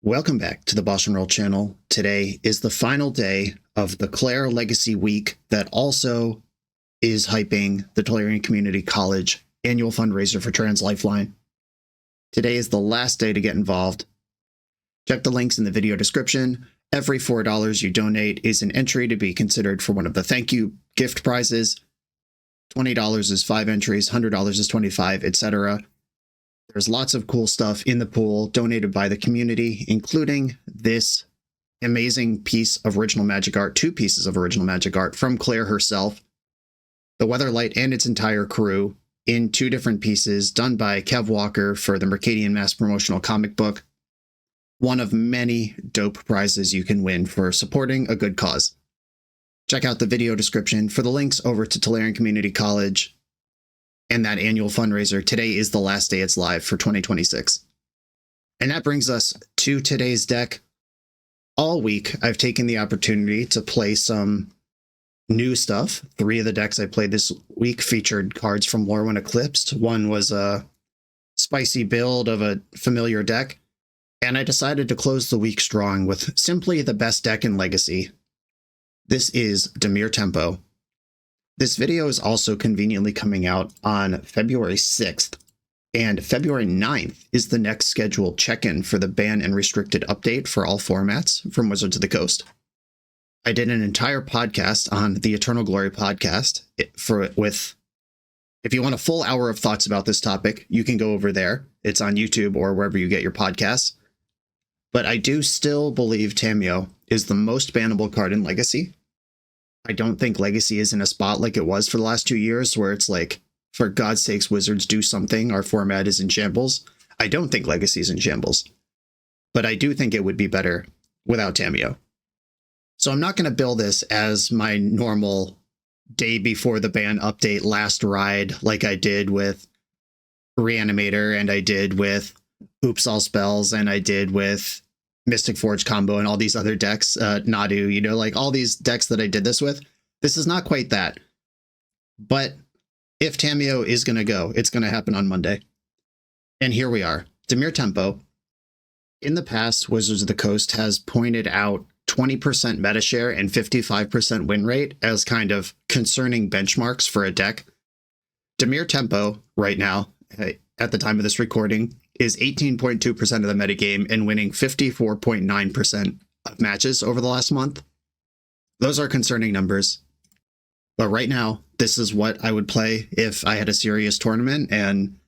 Welcome back to the BoshNRoll channel. Today is the final day of the Claire Legacy Week that also is hyping the Tolarian Community College annual fundraiser for Trans Lifeline. Today is the last day to get involved. Check the links in the video description. Every $4 you donate is an entry to be considered for one of the thank you gift prizes. $20 is 5 entries, $100 is 25, etc. There's lots of cool stuff in the pool donated by the community, including this amazing piece of original magic art, 2 pieces of original magic art from Claire herself, the Weatherlight and its entire crew in 2 different pieces done by Kev Walker for the Mercadian Mass promotional comic book. One of many dope prizes you can win for supporting a good cause. Check out the video description for the links over to Tolarian Community College and that annual fundraiser. Today is the last day it's live for 2026. And that brings us to today's deck. All week, I've taken the opportunity to play some new stuff. 3 of the decks I played this week featured cards from Lorwyn Eclipsed. One was a spicy build of a familiar deck. And I decided to close the week strong with simply the best deck in Legacy. This is Dimir Tempo. This video is also conveniently coming out on February 6th, and February 9th is the next scheduled check-in for the Ban and Restricted update for all formats from Wizards of the Coast. I did an entire podcast on the Eternal Glory podcast if you want a full hour of thoughts about this topic, you can go over there. It's on YouTube or wherever you get your podcasts. But I do still believe Tamiyo is the most bannable card in Legacy. I don't think Legacy is in a spot like it was for the last 2 years, where it's like, for God's sakes, Wizards, do something. Our format is in shambles. I don't think Legacy is in shambles. But I do think it would be better without Tamiyo. So I'm not going to bill this as my normal day before the ban update last ride like I did with Reanimator, and I did with Oops All Spells, and I did with Mystic Forge combo and all these other decks, Nadu, like all these decks that I did this with. This is not quite that. But if Tamiyo is going to go, it's going to happen on Monday. And here we are. Dimir Tempo. In the past, Wizards of the Coast has pointed out 20% meta share and 55% win rate as kind of concerning benchmarks for a deck. Dimir Tempo, right now, at the time of this recording, is 18.2% of the metagame and winning 54.9% of matches over the last month. Those are concerning numbers. But right now, this is what I would play if I had a serious tournament, and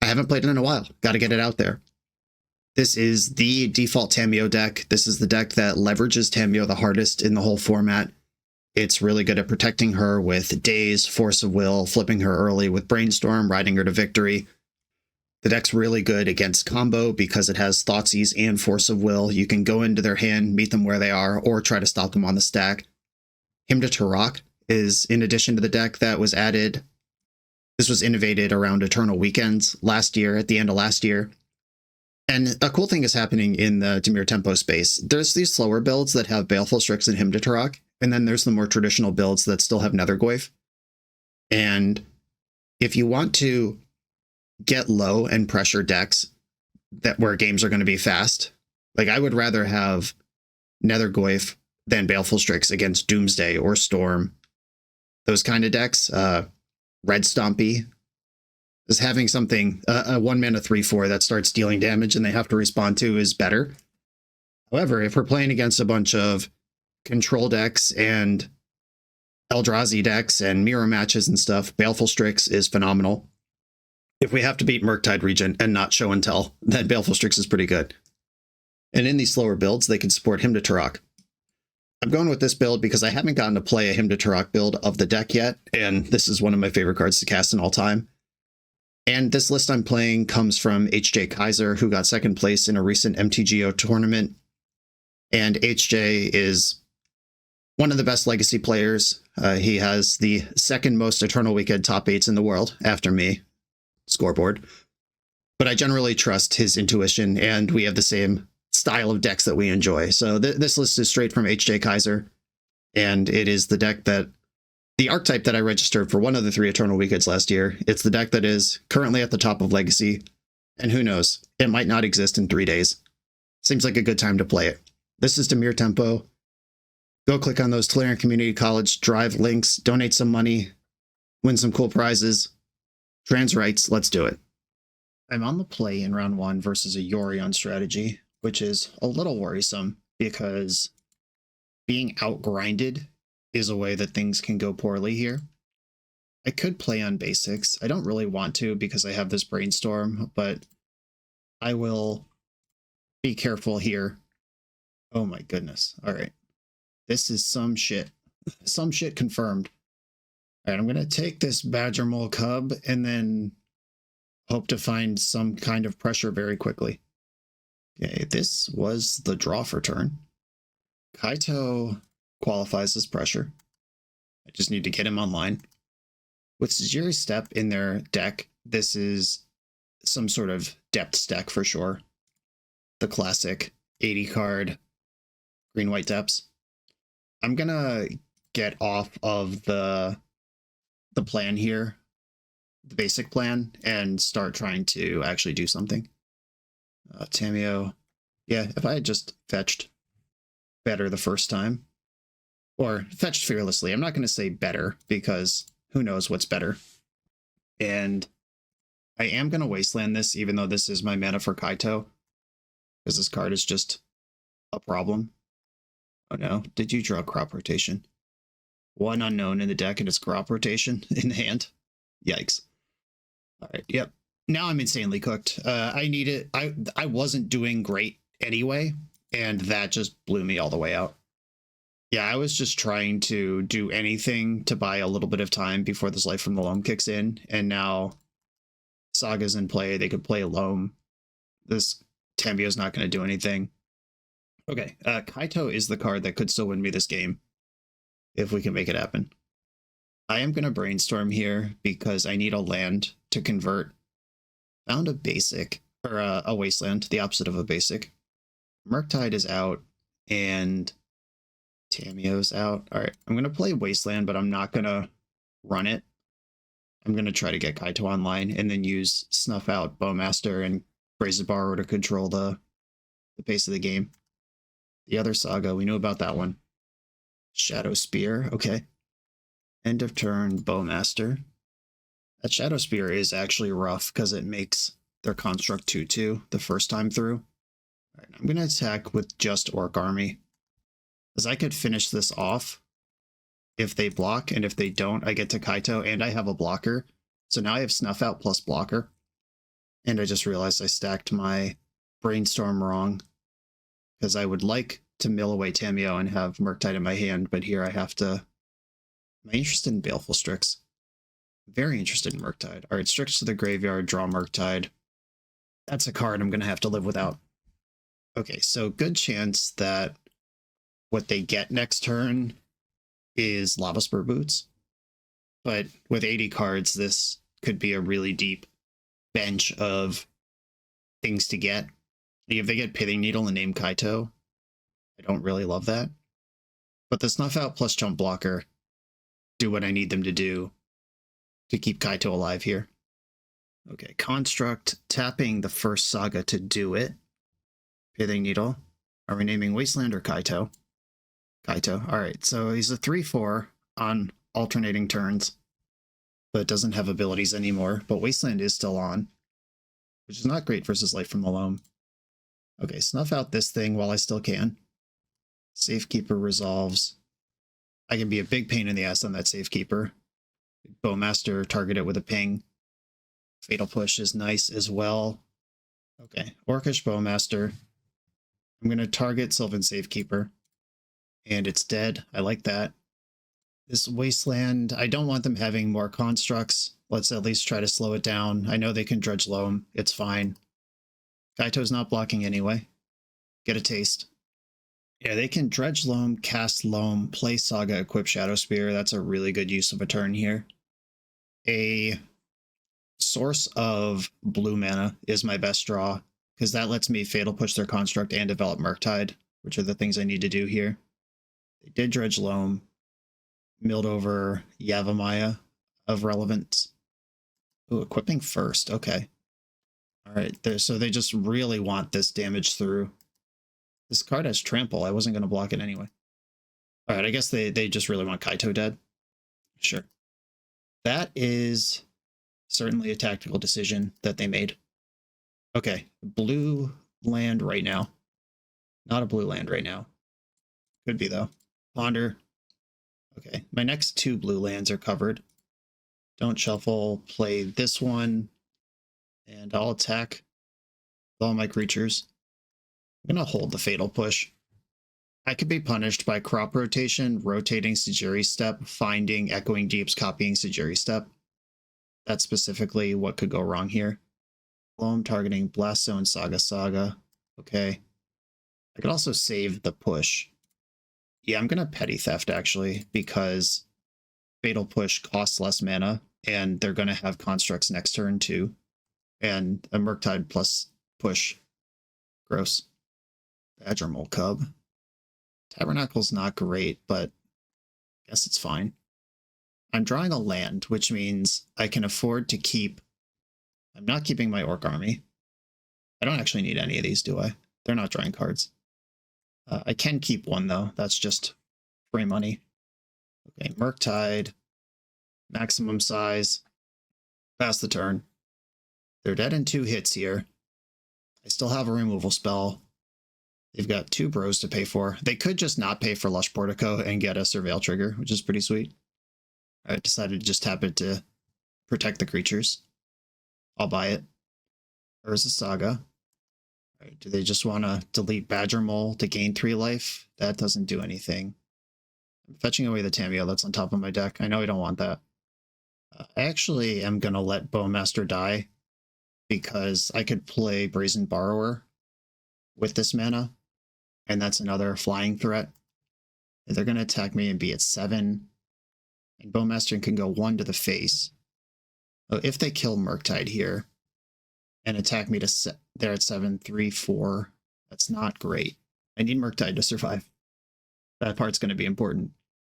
I haven't played it in a while. Got to get it out there. This is the default Tamiyo deck. This is the deck that leverages Tamiyo the hardest in the whole format. It's really good at protecting her with Daze, Force of Will, flipping her early with Brainstorm, riding her to victory. The deck's really good against combo because it has Thoughtseize and Force of Will. You can go into their hand, meet them where they are, or try to stop them on the stack. Hymn to Turok is in addition to the deck that was added. This was innovated around Eternal Weekends last year, at the end of last year. And a cool thing is happening in the Dimir Tempo space. There's these slower builds that have Baleful Strix and Hymn to Turok, and then there's the more traditional builds that still have Nethergoyf. And if you want to get low and pressure decks where games are going to be fast, like I would rather have Nethergoyf than Baleful Strix against Doomsday or Storm. Those kind of decks, Red Stompy, is having something, a 1-mana 3/4 that starts dealing damage and they have to respond to is better. However, if we're playing against a bunch of control decks and Eldrazi decks and mirror matches and stuff, Baleful Strix is phenomenal. If we have to beat Murktide Regent and not show and tell, then Baleful Strix is pretty good. And in these slower builds, they can support Hymn to Turok. I'm going with this build because I haven't gotten to play a Hymn to Turok build of the deck yet, and this is one of my favorite cards to cast in all time. And this list I'm playing comes from HJ Kaiser, who got 2nd place in a recent MTGO tournament. And HJ is one of the best Legacy players. He has the 2nd most Eternal Weekend top 8s in the world, after me. Scoreboard. But I generally trust his intuition, and we have the same style of decks that we enjoy. So this list is straight from HJ Kaiser, and it is the deck that the archetype that I registered for one of the 3 Eternal Weekends last year. It's the deck that is currently at the top of Legacy, and who knows, it might not exist in 3 days. Seems like a good time to play it. This is Dimir Tempo. Go click on those Tolarian Community College Drive links, donate some money, win some cool prizes. Trans rights, let's do it. I'm on the play in round 1 versus a Yorion strategy, which is a little worrisome because being outgrinded is a way that things can go poorly here. I could play on basics. I don't really want to because I have this brainstorm, but I will be careful here. Oh my goodness. All right. This is some shit. Some shit confirmed. All right, I'm going to take this Badger Mole Cub and then hope to find some kind of pressure very quickly. Okay, this was the draw for turn. Kaito qualifies as pressure. I just need to get him online. With Sajiri's Step in their deck, this is some sort of depth deck for sure. The classic 80 card green-white depths. I'm gonna get off of the plan here, the basic plan, and start trying to actually do something. Tamiyo, yeah, if I had just fetched better the first time, or fetched fearlessly, I'm not going to say better because who knows what's better. And I am going to wasteland this, even though this is my mana for Kaito, because this card is just a problem. Oh no, did you draw crop rotation? One unknown in the deck and it's crop rotation in hand. Yikes. All right, yep. Now I'm insanely cooked. I need it. I wasn't doing great anyway, and that just blew me all the way out. Yeah, I was just trying to do anything to buy a little bit of time before this Life from the Loam kicks in, and now Saga's in play. They could play Loam. This Tamiyo's not going to do anything. Okay, Kaito is the card that could still win me this game if we can make it happen. I am going to brainstorm here because I need a land to convert. Found a basic, or a wasteland, the opposite of a basic. Murktide is out, and Tamiyo's out. All right, I'm going to play wasteland, but I'm not going to run it. I'm going to try to get Kaito online and then use Snuff Out Bowmaster and Brazen Borrower to control the pace of the game. The other Saga, we knew about that one. Shadow Spear, okay. End of turn, Bowmaster. That Shadow Spear is actually rough because it makes their construct 2/2 the first time through. All right, I'm going to attack with just Orc Army, because I could finish this off if they block, and if they don't, I get to Kaito, and I have a blocker. So now I have Snuff Out plus blocker. And I just realized I stacked my brainstorm wrong, because I would like to mill away Tamiyo and have Murktide in my hand, but here I have to... Am I interested in Baleful Strix? Very interested in Murktide. All right, Strix to the graveyard, draw Murktide. That's a card I'm going to have to live without. Okay, so good chance that what they get next turn is Lava Spur Boots. But with 80 cards, this could be a really deep bench of things to get. If they get Pithing Needle and name Kaito, I don't really love that. But the Snuff Out plus Jump Blocker do what I need them to do to keep Kaito alive here. Okay, Construct, tapping the first Saga to do it. Pithing Needle. Are we naming Wasteland or Kaito? Kaito. Alright, so he's a 3/4 on alternating turns, but doesn't have abilities anymore. But Wasteland is still on, which is not great versus Life from the Loam. Okay, Snuff Out this thing while I still can. Safekeeper resolves. I can be a big pain in the ass on that Safekeeper. Bowmaster, target it with a ping. Fatal Push is nice as well. Okay, Orcish Bowmaster. I'm going to target Sylvan Safekeeper. And it's dead. I like that. This Wasteland, I don't want them having more constructs. Let's at least try to slow it down. I know they can Dredge Loam. It's fine. Kaito's not blocking anyway. Get a taste. Yeah, they can Dredge Loam, cast Loam, play Saga, equip Shadow Spear. That's a really good use of a turn here. A source of blue mana is my best draw, because that lets me Fatal Push their construct and develop Murktide, which are the things I need to do here. They did Dredge Loam, milled over Yavimaya of relevance. Ooh, equipping first, okay. All right, so they just really want this damage through. This card has trample. I wasn't going to block it anyway. All right, I guess they just really want Kaito dead. Sure. That is certainly a tactical decision that they made. Okay, blue land right now. Not a blue land right now. Could be, though. Ponder. Okay, my next 2 blue lands are covered. Don't shuffle, play this one, and I'll attack with all my creatures. I'm going to hold the Fatal Push. I could be punished by crop rotation, rotating Sejiri Step, finding Echoing Deeps, copying Sejiri Step. That's specifically what could go wrong here. Loam targeting Blast Zone, Saga. Okay. I could also save the push. Yeah, I'm going to Petty Theft, actually, because Fatal Push costs less mana, and they're going to have constructs next turn, too. And a Murktide plus push. Gross. Badger Mole Cub. Tabernacle's not great, but I guess it's fine. I'm drawing a land, which means I can afford to keep... I'm not keeping my Orc Army. I don't actually need any of these, do I? They're not drawing cards. I can keep one, though. That's just free money. Okay, Murktide. Maximum size. Pass the turn. They're dead in 2 hits here. I still have a removal spell. They've got 2 bros to pay for. They could just not pay for Lush Portico and get a Surveil trigger, which is pretty sweet. I decided to just tap it to protect the creatures. I'll buy it. There's a Saga. All right, do they just want to delete Badger Mole to gain 3 life? That doesn't do anything. I'm fetching away the Tamiyo that's on top of my deck. I know I don't want that. I actually am going to let Bowmaster die because I could play Brazen Borrower with this mana, and that's another flying threat. They're going to attack me and be at 7, and Bowmaster can go 1 to the face. So if they kill Murktide here and attack me to they're at 7, 3, 4, that's not great. I need Murktide to survive. That part's going to be important.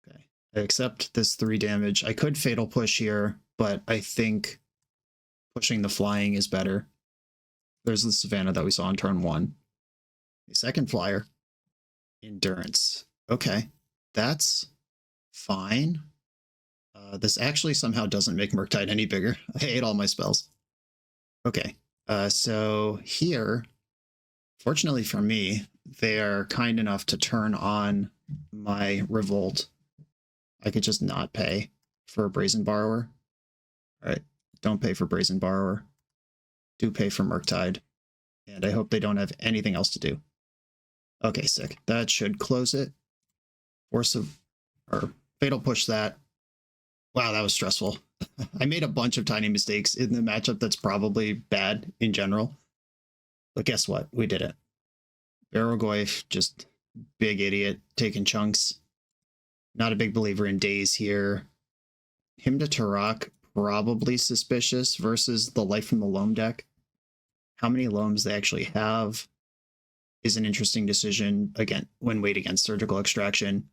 Okay, I accept this 3 damage. I could Fatal Push here, but I think pushing the flying is better. There's the Savannah that we saw on turn 1. The second flyer. Endurance. Okay, that's fine. This actually somehow doesn't make Murktide any bigger. I ate all my spells. Okay, so here, fortunately for me, they're kind enough to turn on my Revolt. I could just not pay for a Brazen Borrower. All right, don't pay for Brazen Borrower. Do pay for Murktide. And I hope they don't have anything else to do. Okay, sick. That should close it. Fatal Push that. Wow, that was stressful. I made a bunch of tiny mistakes in the matchup that's probably bad in general. But guess what? We did it. Barrogoyf, just big idiot, taking chunks. Not a big believer in days here. Him to Turok, probably suspicious versus the Life from the Loam deck. How many Loams they actually have is an interesting decision, again, when weighed against Surgical Extraction.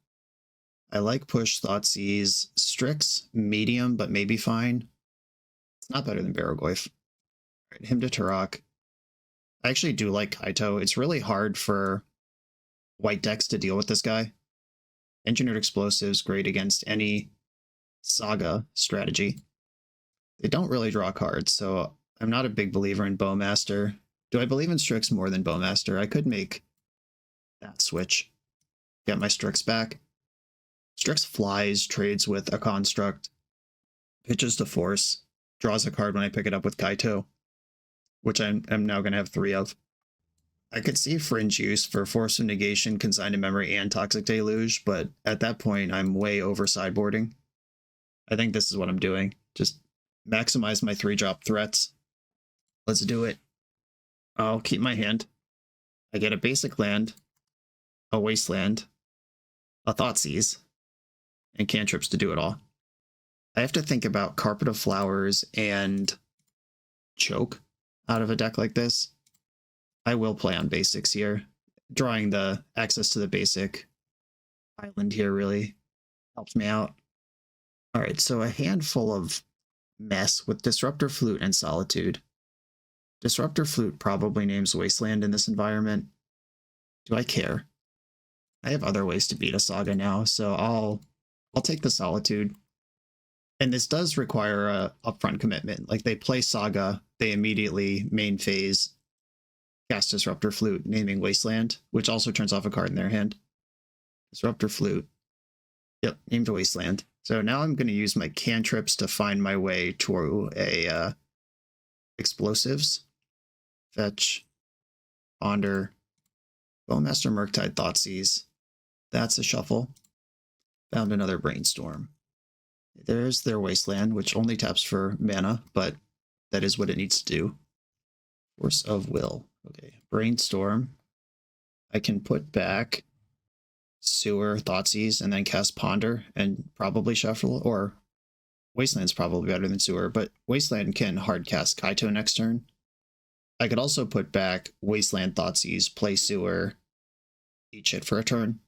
I like Push, Thoughtseize, Strix, medium, but maybe fine. It's not better than Barrogoyf. Right, him to Turok. I actually do like Kaito. It's really hard for white decks to deal with this guy. Engineered Explosives, great against any Saga strategy. They don't really draw cards, so I'm not a big believer in Bowmaster. Do I believe in Strix more than Bowmaster? I could make that switch. Get my Strix back. Strix flies, trades with a construct, pitches to force, draws a card when I pick it up with Kaito, which I'm now going to have 3 of. I could see fringe use for Force of Negation, Consign to Memory, and Toxic Deluge, but at that point, I'm way over sideboarding. I think this is what I'm doing. Just maximize my 3-drop threats. Let's do it. I'll keep my hand. I get a basic land, a wasteland, a Thoughtseize, and cantrips to do it all. I have to think about Carpet of Flowers and Choke out of a deck like this. I will play on basics here. Drawing the access to the basic island here really helps me out. All right, so a handful of mess with Disruptor Flute and Solitude. Disruptor Flute probably names Wasteland in this environment. Do I care? I have other ways to beat a Saga now, so I'll take the Solitude. And this does require a upfront commitment. Like they play Saga, they immediately main phase cast Disruptor Flute, naming Wasteland, which also turns off a card in their hand. Disruptor Flute. Yep, named Wasteland. So now I'm going to use my cantrips to find my way to a explosives. Fetch, Ponder, Bowmaster Murktide Thoughtseize. That's a shuffle. Found another Brainstorm. There's their Wasteland, which only taps for mana, but that is what it needs to do. Force of Will. Okay, Brainstorm. I can put back Sewer, Thoughtseize, and then cast Ponder and probably shuffle, or Wasteland's probably better than Sewer, but Wasteland can hard cast Kaito next turn. I could also put back Wasteland, Thoughtseize, play Sewer, each hit for a turn.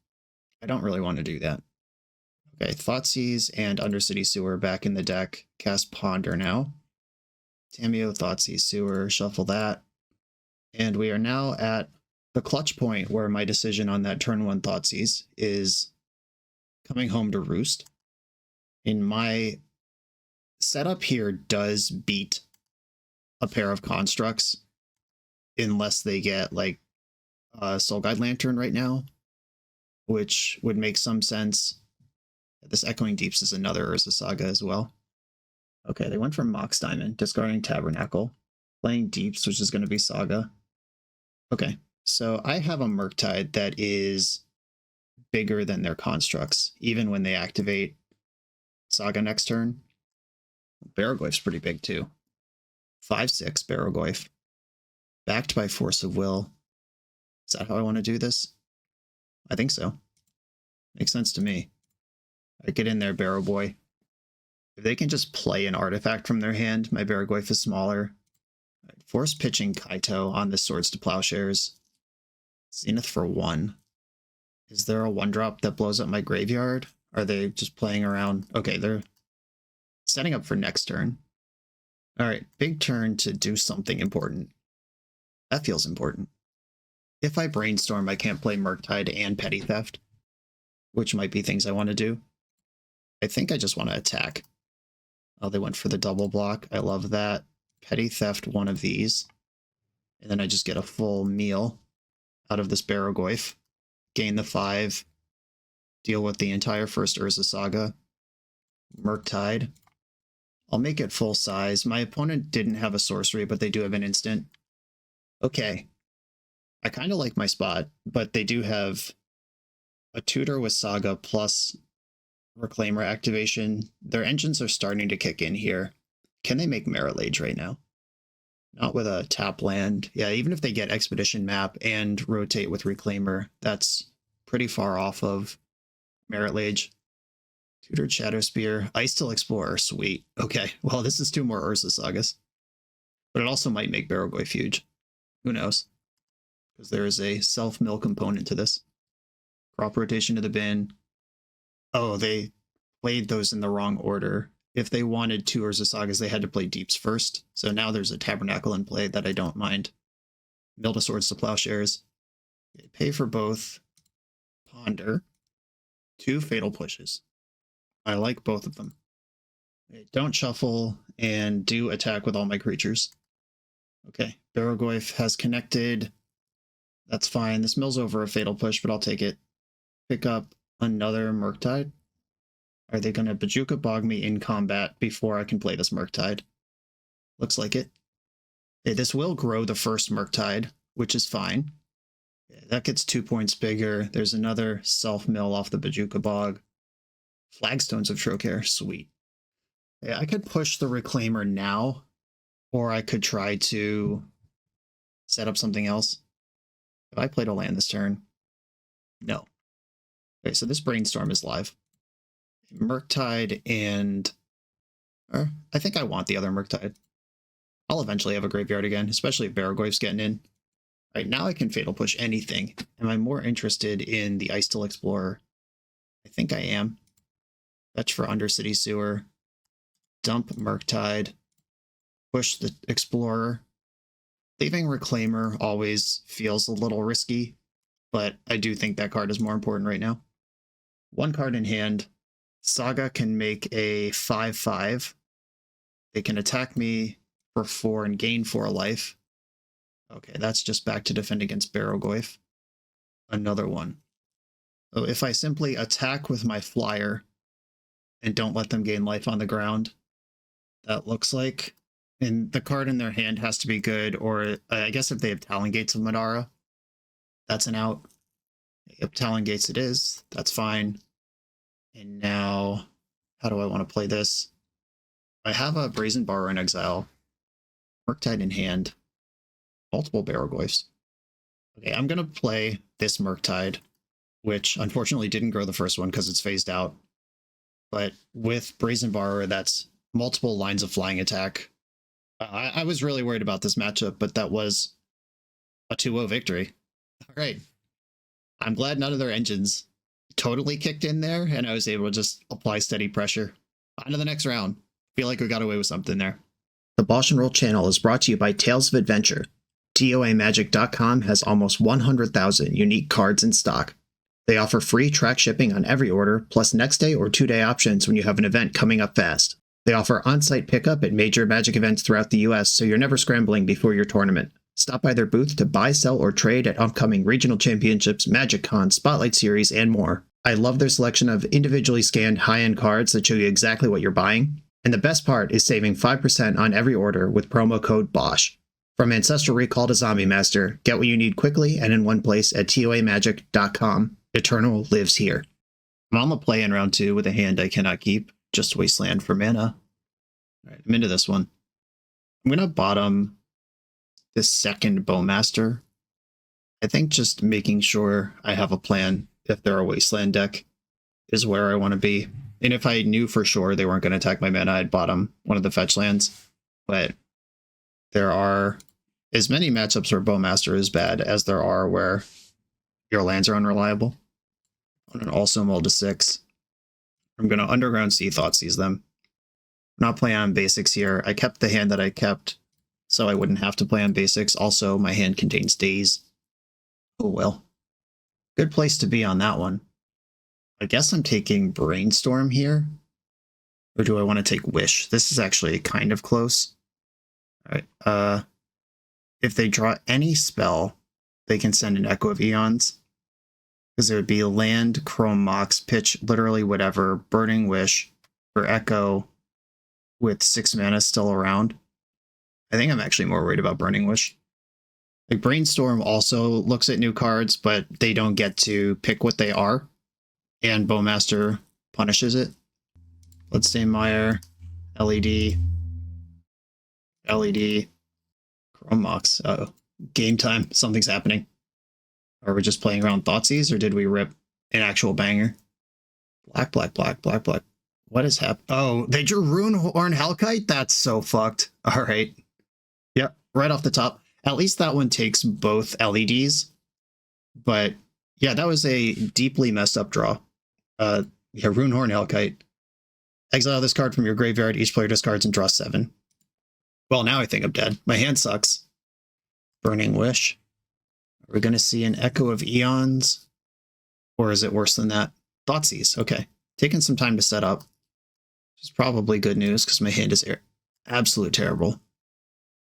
I don't really want to do that. Okay, Thoughtseize and Undercity Sewer back in the deck. Cast Ponder now. Tamiyo, Thoughtseize, Sewer, shuffle that. And we are now at the clutch point where my decision on that turn 1 Thoughtseize is coming home to roost. In my setup here does beat a pair of constructs unless they get like a Soul Guide Lantern right now, which would make some sense. This Echoing Deeps is another Urza Saga as well. Okay, they went for Mox Diamond, discarding Tabernacle, playing Deeps, which is going to be Saga. Okay, so I have a Murktide that is bigger than their constructs, even when they activate Saga next turn. Barrowglyph's pretty big too. 5/6 Barrowglyph. Backed by Force of Will. Is that how I want to do this? I think so. Makes sense to me. I get in there, Barrow Boy. If they can just play an artifact from their hand, my Barrowglyph is smaller. Force pitching Kaito on the Swords to Plowshares. Zenith for 1. Is there a 1-drop that blows up my graveyard? Are they just playing around? Okay, they're setting up for next turn. Alright, big turn to do something important. That feels important. If I Brainstorm, I can't play Murktide and Petty Theft, which might be things I want to do. I think I just want to attack. Oh, they went for the double block. I love that. Petty Theft one of these. And then I just get a full meal out of this Barrowglyph. Gain the 5. Deal with the entire first Urza Saga. Murktide. I'll make it full size. My opponent didn't have a sorcery, but they do have an instant. Okay. I kind of like my spot, but they do have a tutor with Saga plus Reclaimer activation. Their engines are starting to kick in here. Can they make Merit Lage right now? Not with a tap land. Yeah, even if they get Expedition Map and rotate with Reclaimer, that's pretty far off of Merit Lage. Tutored Shadowspear. Ice-Till Explorer. Sweet. Okay, well, this is 2 more Urza Sagas. But it also might make Barrowglyph huge. Who knows? Because there is a self-mill component to this. Crop rotation to the bin. Oh, they played those in the wrong order. If they wanted 2 Urza Sagas, they had to play Deeps first. So now there's a Tabernacle in play that I don't mind. Mill to Swords to Plowshares. Okay, pay for both. Ponder. 2 Fatal Pushes. I like both of them. Okay, don't shuffle and do attack with all my creatures. Okay, Barrowglyph has connected. That's fine. This mill's over a Fatal Push, but I'll take it. Pick up another Murktide. Are they going to Bajuka Bog me in combat before I can play this Murktide? Looks like it. Okay, this will grow the first Murktide, which is fine. Yeah, that gets 2 points bigger. There's another self-mill off the Bajuka Bog. Flagstones of Trocare, sweet. Yeah, I could push the Reclaimer now, or I could try to set up something else. Have I played a land this turn? No. Okay, so this Brainstorm is live. Murktide and... Or I think I want the other Murktide. I'll eventually have a graveyard again, especially if Barrowglyph's getting in. Alright, now I can Fatal Push anything. Am I more interested in the Ice-Till Explorer? I think I am. Fetch for Undercity Sewer. Dump Murktide. Push the Explorer. Leaving Reclaimer always feels a little risky. but I do think that card is more important right now. One card in hand. Saga can make a 5/5. They can attack me for 4 and gain 4 life. Okay, that's just back to defend against Barrogoyf. Another one. So if I simply attack with my flyer and don't let them gain life on the ground, that looks like. And the card in their hand has to be good, or I guess if they have Talon Gates of Madara, that's an out. Yep, Talon Gates it is. That's fine. And now, how do I want to play this? I have a Brazen Borrower in exile, Murktide in hand, multiple Barrogoyfs. Okay, I'm going to play this Murktide, which unfortunately didn't grow the first one because it's phased out. But with Brazen Borrower, that's multiple lines of flying attack. I was really worried about this matchup, but that was a 2-0 victory. All right. I'm glad none of their engines totally kicked in there, and I was able to just apply steady pressure. On to the next round. Feel like we got away with something there. The BoshNRoll channel is brought to you by Tales of Adventure. TOAMagic.com has almost 100,000 unique cards in stock. They offer free track shipping on every order, plus next day or 2-day options when you have an event coming up fast. They offer on-site pickup at major Magic events throughout the US, so you're never scrambling before your tournament. Stop by their booth to buy, sell, or trade at upcoming regional championships, Magic Con, Spotlight Series, and more. I love their selection of individually scanned high-end cards that show you exactly what you're buying. And the best part is saving 5% on every order with promo code BOSH. From Ancestral Recall to Zombie Master, get what you need quickly and in one place at TOAMagic.com. Eternal lives here. I'm on the play in round 2 with a hand I cannot keep. Just Wasteland for mana. All right, I'm into this one. I'm going to bottom the second Bowmaster. I think just making sure I have a plan if they're a Wasteland deck is where I want to be. And if I knew for sure they weren't going to attack my mana, I'd bottom one of the fetch lands. But there are as many matchups where Bowmaster is bad as there are where your lands are unreliable. I'm going to also mold to 6. I'm going to Underground Sea, Thoughtseize them. I'm not playing on basics here. I kept the hand that I kept so I wouldn't have to play on basics. Also, my hand contains Daze. Oh well. Good place to be on that one. I guess I'm taking Brainstorm here. Or do I want to take Wish? This is actually kind of close. Alright, if they draw any spell, they can send an Echo of Eons. Because there would be land, Chrome Mox, pitch, literally whatever, Burning Wish for Echo with 6 mana still around. I think I'm actually more worried about Burning Wish. Like Brainstorm also looks at new cards, but they don't get to pick what they are. And Bowmaster punishes it. Bloodstainmire, LED, LED, Chrome Mox. Uh-oh. Game time. Something's happening. Are we just playing around Thoughtseize, or did we rip an actual banger? Black, black, black, black, black. What is happening? Oh, they drew Runehorn Hellkite? That's so fucked. All right. Yep, right off the top. At least that one takes both LEDs. But yeah, that was a deeply messed up draw. Yeah, Runehorn Hellkite. Exile this card from your graveyard. Each player discards and draws 7. Well, now I think I'm dead. My hand sucks. Burning Wish. Are we going to see an Echo of Eons? Or is it worse than that? Thoughtseize. Okay. Taking some time to set up. Which is probably good news because my hand is absolute terrible.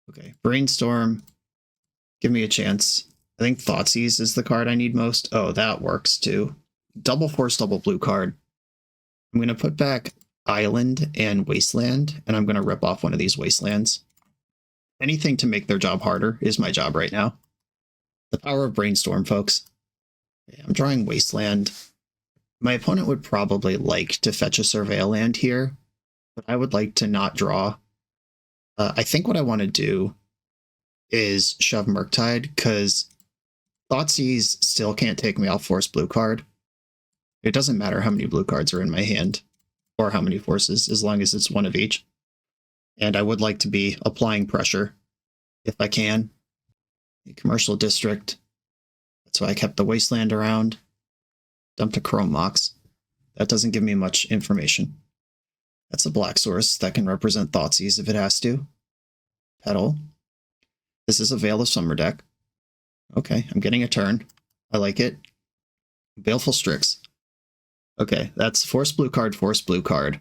Okay. Brainstorm. Give me a chance. I think Thoughtseize is the card I need most. Oh, that works too. Double force, double blue card. I'm going to put back Island and Wasteland, and I'm going to rip off one of these Wastelands. Anything to make their job harder is my job right now. The power of Brainstorm, folks. Okay, I'm drawing Wasteland. My opponent would probably like to fetch a Surveil land here, but I would like to not draw. I think what I want to do is shove Murktide, because Thoughtseize still can't take me off Force blue card. It doesn't matter how many blue cards are in my hand, or how many forces, as long as it's one of each. And I would like to be applying pressure, if I can. A commercial district. That's why I kept the Wasteland around. Dumped a Chrome Mox. That doesn't give me much information. That's a black source that can represent Thoughtseize if it has to. Petal. This is a Veil of Summer deck. Okay, I'm getting a turn. I like it. Baleful Strix. Okay, that's force blue card, force blue card.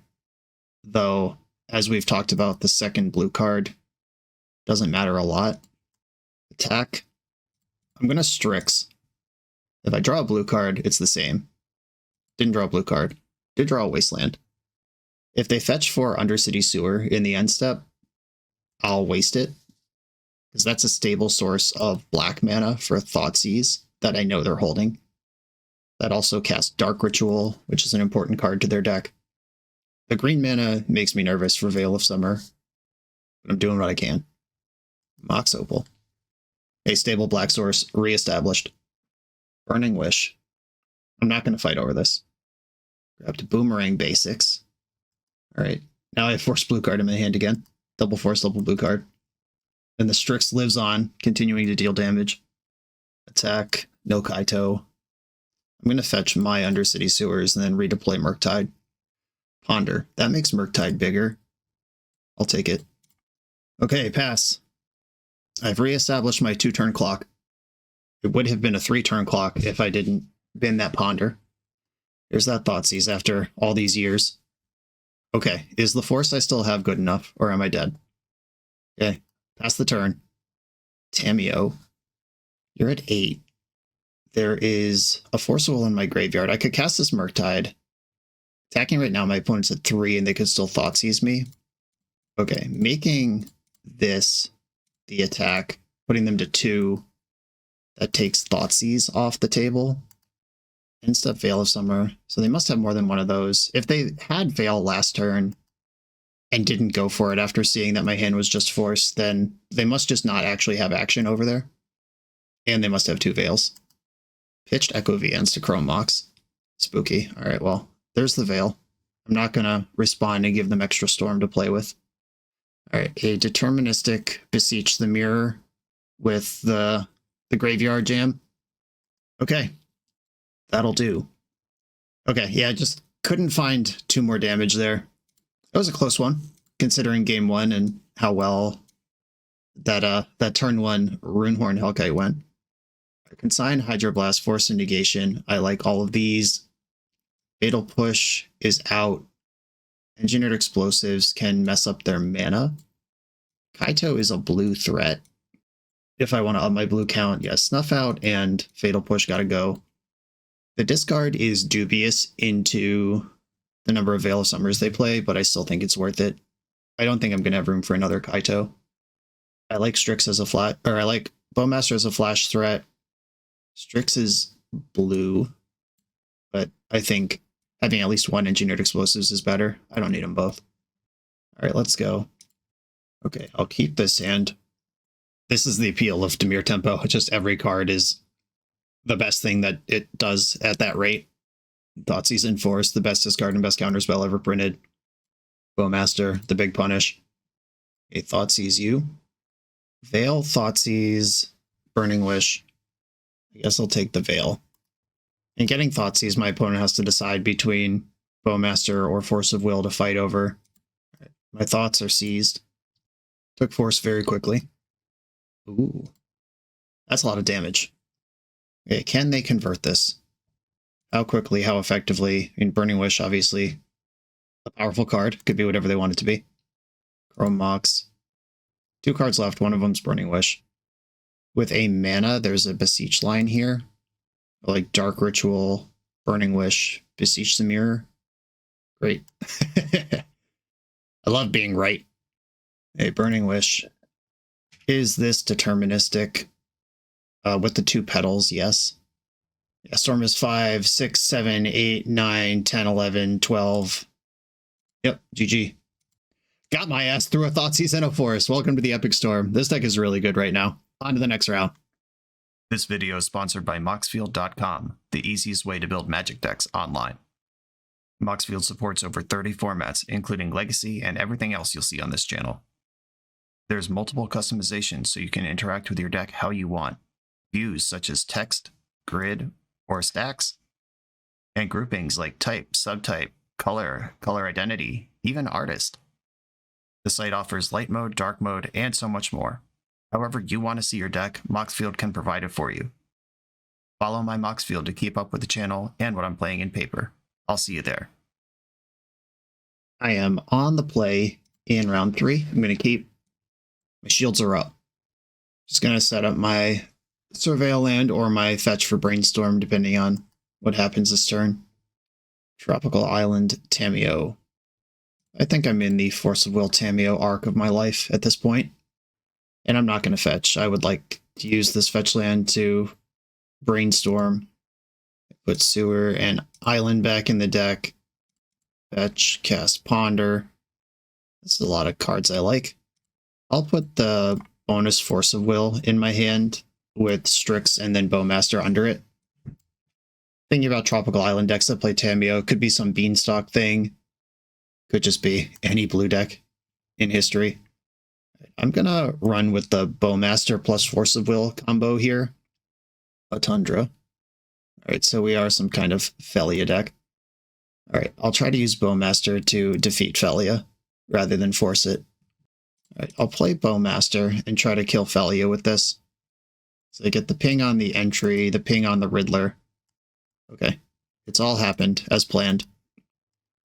Though, as we've talked about, the second blue card doesn't matter a lot. Attack. I'm going to Strix. If I draw a blue card, it's the same. Didn't draw a blue card. Did draw a Wasteland. If they fetch for Undercity Sewer in the end step, I'll waste it. Because that's a stable source of black mana for Thoughtseize that I know they're holding. That also casts Dark Ritual, which is an important card to their deck. The green mana makes me nervous for Veil of Summer, but I'm doing what I can. Mox Opal. A stable black source reestablished. Burning Wish. I'm not going to fight over this. Grabbed Boomerang Basics. Alright, now I have force blue card in my hand again. Double force, double blue card. And the Strix lives on, continuing to deal damage. Attack, no Kaito. I'm going to fetch my Undercity Sewers and then redeploy Murktide. Ponder. That makes Murktide bigger. I'll take it. Okay, pass. I've reestablished my 2-turn clock. It would have been a 3-turn clock if I didn't bin that Ponder. Here's that Thoughtseize after all these years. Okay, is the force I still have good enough, or am I dead? Okay, pass the turn. Tamiyo, you're at 8. There is a Forcible in my graveyard. I could cast this Murktide. Attacking right now, my opponent's at 3, and they could still Thoughtseize me. Okay, making this the attack, putting them to 2, that takes Thoughtseize off the table. Insta Veil of Summer. So they must have more than one of those. If they had Veil last turn and didn't go for it after seeing that my hand was just force, then they must just not actually have action over there. And they must have 2 Veils. Pitched Echo Vians to Chrome Mox. Spooky. Alright, well, there's the Veil. I'm not going to respond and give them extra Storm to play with. Alright, a deterministic Beseech the Mirror with the Graveyard Jam. Okay. That'll do. Okay, yeah, just couldn't find 2 more damage there. That was a close one, considering game 1 and how well that turn 1 Runehorn Hellkite went. Consign, Hydroblast, Force and Negation. I like all of these. Fatal Push is out. Engineered Explosives can mess up their mana. Kaito is a blue threat. If I want to up my blue count, yeah, Snuff Out and Fatal Push gotta go. The discard is dubious into the number of Veil of Summers they play, but I still think it's worth it. I don't think I'm going to have room for another Kaito. I like Strix as a flat, or I like Bowmaster as a flash threat. Strix is blue, but I think having at least 1 Engineered Explosives is better. I don't need them both. All right, let's go. Okay, I'll keep this hand. This is the appeal of Dimir Tempo. Just every card is the best thing that it does at that rate. Thoughtseize Enforce, the best discard and best counter spell ever printed. Bowmaster, the big punish. A Thoughtseize you. Veil, Thoughtseize, Burning Wish. I guess I'll take the Veil. In getting Thoughtseize, my opponent has to decide between Bowmaster or Force of Will to fight over. My thoughts are seized. Took Force very quickly. Ooh. That's a lot of damage. Okay, can they convert this? How quickly, how effectively? I mean, Burning Wish, obviously, a powerful card. Could be whatever they want it to be. Chrome Mox. 2 cards left, one of them's Burning Wish. With a mana, there's a Beseech line here. Like Dark Ritual, Burning Wish, Beseech the Mirror. Great. I love being right. A Burning Wish. Is this deterministic? With the 2 petals, yes. Yeah, Storm is 5, 6, 7, 8, 9, 10, 11, 12. Yep, GG. Got my ass through a Thoughtseize and a Force. Welcome to the Epic Storm. This deck is really good right now. On to the next round. This video is sponsored by Moxfield.com, the easiest way to build Magic decks online. Moxfield supports over 30 formats, including Legacy and everything else you'll see on this channel. There's multiple customizations so you can interact with your deck how you want. Views such as text, grid, or stacks, and groupings like type, subtype, color, color identity, even artist. The site offers light mode, dark mode, and so much more. However you want to see your deck, Moxfield can provide it for you. Follow my Moxfield to keep up with the channel and what I'm playing in paper. I'll see you there. I am on the play in round 3. I'm going to keep. My shields are up. Just going to set up my Surveil land or my fetch for Brainstorm, depending on what happens this turn. Tropical Island, Tamiyo. I think I'm in the Force of Will Tamiyo arc of my life at this point. And I'm not going to fetch. I would like to use this fetch land to Brainstorm, put Sewer and Island back in the deck, fetch, cast Ponder. That's a lot of cards I like. I'll put the bonus Force of Will in my hand with Strix and then Bowmaster under it. Thinking about Tropical Island decks that play Tamiyo, could be some Beanstalk thing, could just be any blue deck in history. I'm gonna run with the Bowmaster plus Force of Will combo here. A Tundra. Alright, so we are some kind of Felia deck. Alright, I'll try to use Bowmaster to defeat Felia rather than force it. Alright, I'll play Bowmaster and try to kill Felia with this. So I get the ping on the entry, the ping on the Riddler. Okay, it's all happened as planned.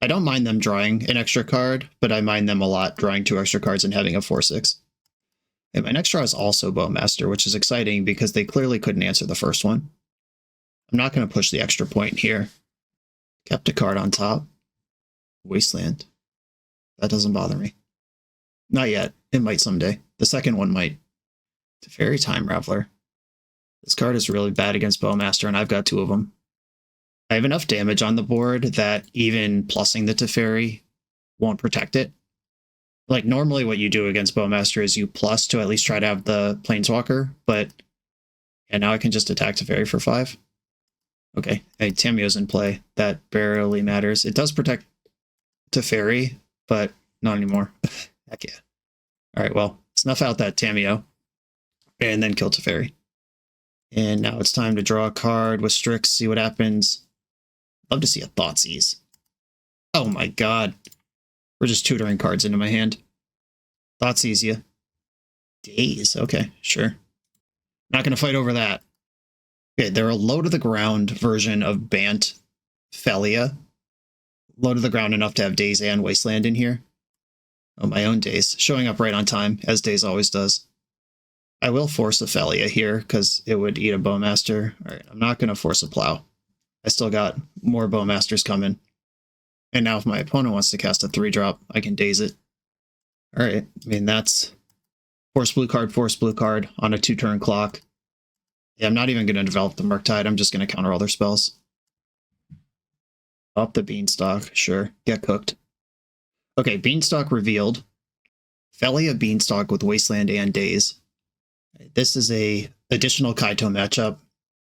I don't mind them drawing an extra card, but I mind them a lot drawing 2 extra cards and having a 4/6. And my next draw is also Bowmaster, which is exciting because they clearly couldn't answer the first one. I'm not going to push the extra point here. Kept a card on top. Wasteland. That doesn't bother me. Not yet. It might someday. The second one might. Teferi Time Raveler. This card is really bad against Bowmaster, and I've got 2 of them. I have enough damage on the board that even plussing the Teferi won't protect it. Like, normally what you do against Bowmaster is you plus to at least try to have the Planeswalker, but yeah, now I can just attack Teferi for 5. Okay, hey, Tamiyo's in play. That barely matters. It does protect Teferi, but not anymore. Heck yeah. Alright, well, snuff out that Tamiyo, and then kill Teferi. And now it's time to draw a card with Strix, see what happens. Love to see a Thoughtseize. Oh my god. We're just tutoring cards into my hand. Thoughtseize ya. Daze, okay, sure. Not gonna fight over that. Okay, they're a low-to-the-ground version of Bant Felia. Low-to-the-ground enough to have Daze and Wasteland in here. Oh, my own Daze. Showing up right on time, as Daze always does. I will force a Felia here, because it would eat a Bowmaster. Alright, I'm not going to force a Plow. I still got more Bowmasters coming. And now if my opponent wants to cast a 3-drop, I can Daze it. Alright, I mean, that's force blue card on a 2-turn clock. Yeah, I'm not even going to develop the Murktide, I'm just going to counter all their spells. Up the Beanstalk, sure, get cooked. Okay, Beanstalk revealed. Felia Beanstalk with Wasteland and Daze. This is a additional Kaito matchup,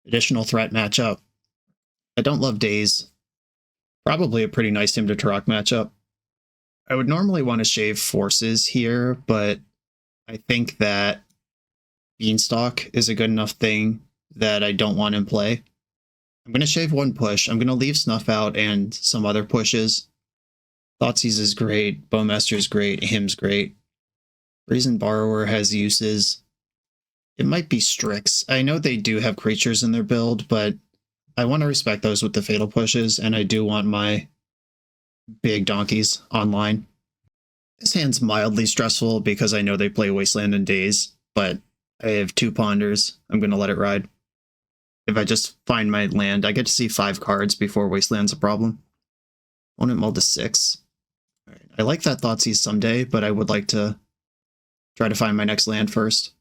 additional threat matchup. I don't love Daze. Probably a pretty nice Him to Turok matchup. I would normally want to shave forces here, but I think that Beanstalk is a good enough thing that I don't want in play. I'm going to shave 1 push. I'm going to leave Snuff out and some other pushes. Thoughtseize is great. Bowmaster is great. Him's great. Brazen Borrower has uses. It might be Strix. I know they do have creatures in their build, but I want to respect those with the fatal pushes, and I do want my big donkeys online. This hand's mildly stressful because I know they play Wasteland and Daze, but I have 2 Ponders. I'm going to let it ride. If I just find my land, I get to see 5 cards before Wasteland's a problem. Opponent mulled to 6. All right. I like that Thoughtseize someday, but I would like to try to find my next land first.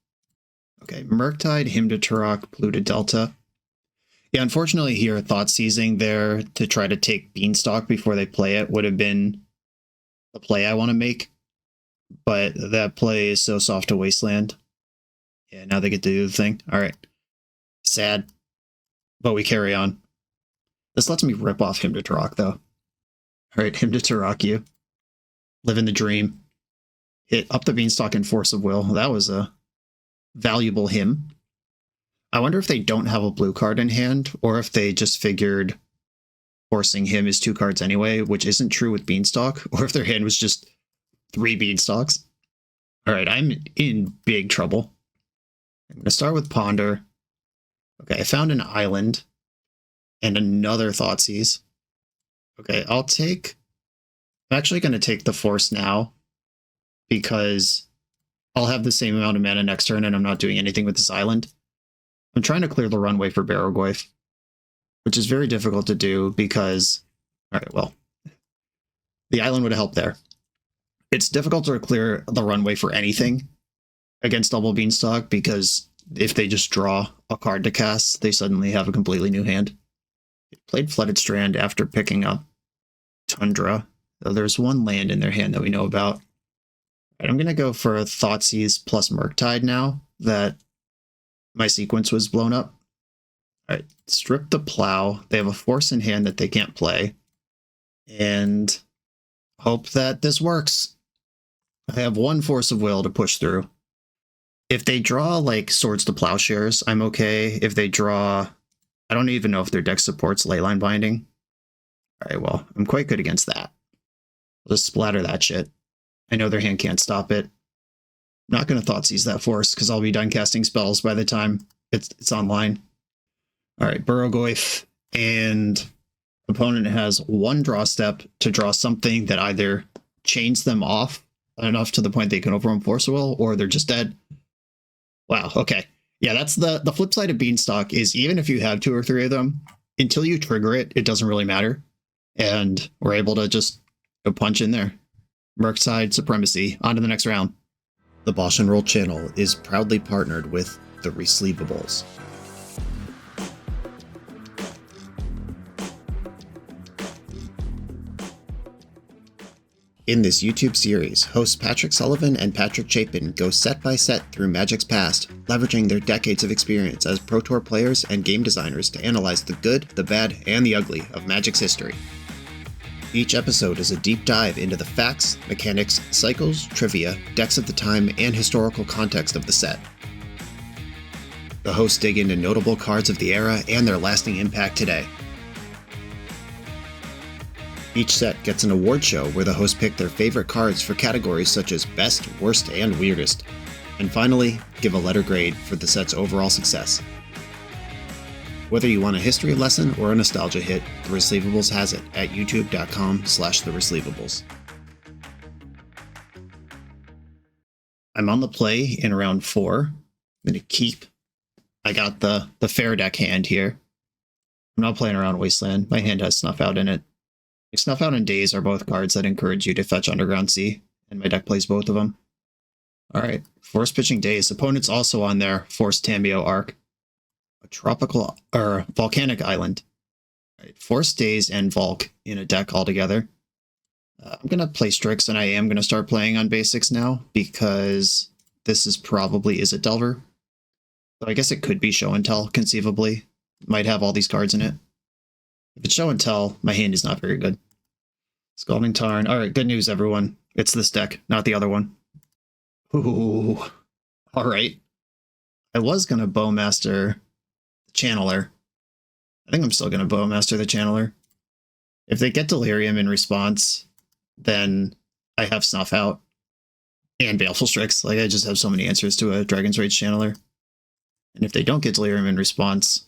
Okay, Murktide, Him to Turok, Blue to Delta. Yeah, unfortunately here, Thoughtseizing there to try to take Beanstalk before they play it would have been the play I want to make. But that play is so soft to Wasteland. Yeah, now they get to do the thing. Alright. Sad. But we carry on. This lets me rip off Him to Turok, though. Alright, Him to Turok you. Living the dream. Hit up the Beanstalk and Force of Will. That was a valuable him. I wonder if they don't have a blue card in hand, or if they just figured forcing him is 2 cards anyway, which isn't true with Beanstalk, or if their hand was just 3 Beanstalks. Alright, I'm in big trouble. I'm going to start with Ponder. Okay, I found an island and another Thoughtseize. Okay, I'm actually going to take the Force now because I'll have the same amount of mana next turn and I'm not doing anything with this island. I'm trying to clear the runway for Barrowgoyf, which is very difficult to do because, all right, well, the island would help there. It's difficult to clear the runway for anything against Double Beanstalk because if they just draw a card to cast, they suddenly have a completely new hand. They played Flooded Strand after picking up Tundra. So there's one land in their hand that we know about. All right, I'm going to go for a Thoughtseize plus Murktide now that my sequence was blown up. All right, strip the Plow. They have a Force in hand that they can't play. And hope that this works. I have one Force of Will to push through. If they draw like Swords to Plowshares, I'm okay. If they draw, I don't even know if their deck supports Leyline Binding. All right, well, I'm quite good against that. I'll just splatter that shit. I know their hand can't stop it. I'm not going to Thoughtseize that Force because I'll be done casting spells by the time it's online. All right, Barrowgoyf, and opponent has one draw step to draw something that either chains them off enough to the point they can overrun Force of Will, or they're just dead. Wow, okay. Yeah, that's the flip side of Beanstalk is even if you have 2 or 3 of them, until you trigger it, it doesn't really matter. And we're able to just go punch in there. Murktide Supremacy. On to the next round. The BoshNRoll channel is proudly partnered with the Resleevables. In this YouTube series, hosts Patrick Sullivan and Patrick Chapin go set by set through Magic's past, leveraging their decades of experience as Pro Tour players and game designers to analyze the good, the bad, and the ugly of Magic's history. Each episode is a deep dive into the facts, mechanics, cycles, trivia, decks of the time, and historical context of the set. The hosts dig into notable cards of the era and their lasting impact today. Each set gets an award show where the hosts pick their favorite cards for categories such as Best, Worst, and Weirdest. And finally, give a letter grade for the set's overall success. Whether you want a history lesson or a nostalgia hit, The Resleevables has it at youtube.com/theresleevables. I'm on the play in round 4. I'm going to keep. I got the fair deck hand here. I'm not playing around Wasteland. My hand has Snuff Out in it. Snuff Out and Daze are both cards that encourage you to fetch Underground Sea, and my deck plays both of them. Alright, Force Pitching Daze. Opponent's also on their Force Tamiyo Arc. A tropical, or volcanic island. Alright, Force Daze and Volk in a deck altogether. I'm going to play Strix, and I am going to start playing on basics now, because this is probably Is It Delver? So I guess it could be Show and Tell, conceivably. Might have all these cards in it. If it's Show and Tell, my hand is not very good. Scalding Tarn. Alright, good news, everyone. It's this deck, not the other one. Ooh. Alright. I was going to Bowmaster the Channeler. I think I'm still going to Bowmaster the Channeler. If they get Delirium in response, then I have Snuff Out. And Baleful Strix. Like, I just have so many answers to a Dragon's Rage Channeler. And if they don't get Delirium in response,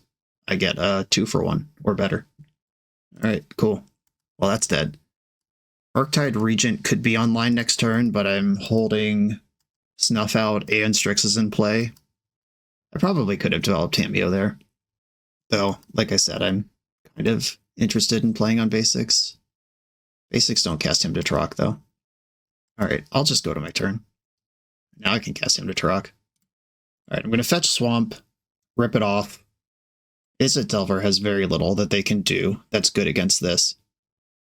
I get a 2-for-1 or better. Alright, cool. Well, that's dead. Murktide Regent could be online next turn, but I'm holding Snuff Out and Strixes in play. I probably could have developed Tamiyo there. Though, like I said, I'm kind of interested in playing on basics. Basics don't cast him to Turok, though. Alright, I'll just go to my turn. Now I can cast him to Turok. Alright, I'm going to fetch Swamp, rip it off. Is It Delver has very little that they can do that's good against this.